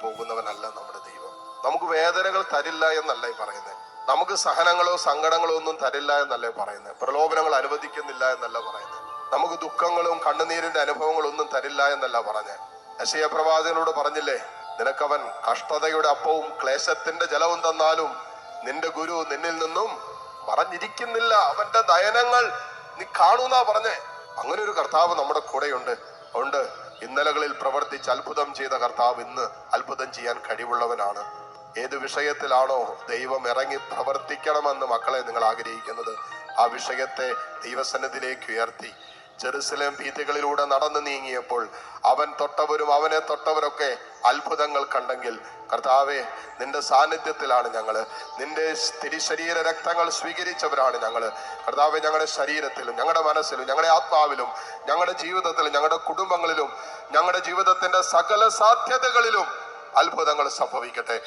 പോകുന്നവനല്ല നമ്മുടെ ദൈവം. നമുക്ക് വേദനകൾ തരില്ല എന്നല്ല ഈ പറയുന്നത്. നമുക്ക് സഹനങ്ങളോ സങ്കടങ്ങളോ ഒന്നും തരില്ല എന്നല്ലേ പറയുന്നത്. പ്രലോഭനങ്ങൾ അനുവദിക്കുന്നില്ല എന്നല്ല പറയുന്നത്. നമുക്ക് ദുഃഖങ്ങളും കണ്ണുനീരിന്റെ അനുഭവങ്ങളൊന്നും തരില്ല എന്നല്ല പറഞ്ഞത്. യെശയ്യാ പ്രവാചകനോട് പറഞ്ഞില്ലേ, നിനക്കവൻ കഷ്ടതയുടെ അപ്പവും ക്ലേശത്തിന്റെ ജലവും തന്നാലും നിന്റെ ഗുരു നിന്നിൽ നിന്നും മറഞ്ഞിരിക്കുന്നില്ല, അവന്റെ ദയനങ്ങൾ നീ കാണൂന്നാ പറഞ്ഞേ. അങ്ങനെ ഒരു കർത്താവ് നമ്മുടെ കൂടെയുണ്ട്. അതുകൊണ്ട് ഇന്നലകളിൽ പ്രവർത്തിച്ച് അത്ഭുതം ചെയ്ത കർത്താവ് ഇന്ന് അത്ഭുതം ചെയ്യാൻ കഴിവുള്ളവനാണ്. ഏത് വിഷയത്തിലാണോ ദൈവം ഇറങ്ങി പ്രവർത്തിക്കണമെന്ന് മക്കളെ നിങ്ങൾ ആഗ്രഹിക്കുന്നത്, ആ വിഷയത്തെ ദൈവസന്നിധിയിലേക്ക് ഉയർത്തി ജെറുസലേം വീഥികളിലൂടെ നടന്നു നീങ്ങിയപ്പോൾ അവൻ തൊട്ടവരും അവനെ തൊട്ടവരൊക്കെ അത്ഭുതങ്ങൾ കണ്ടെങ്കിൽ, കർത്താവെ നിന്റെ സാന്നിധ്യത്തിലാണ് ഞങ്ങള്, നിന്റെ തിരുശരീര രക്തങ്ങൾ സ്വീകരിച്ചവരാണ് ഞങ്ങള്. കർത്താവെ ഞങ്ങളുടെ ശരീരത്തിലും ഞങ്ങളുടെ മനസ്സിലും ഞങ്ങളുടെ ആത്മാവിലും ഞങ്ങളുടെ ജീവിതത്തിലും ഞങ്ങളുടെ കുടുംബങ്ങളിലും ഞങ്ങളുടെ ജീവിതത്തിന്റെ സകല സാധ്യതകളിലും അത്ഭുതങ്ങൾ സംഭവിക്കട്ടെ.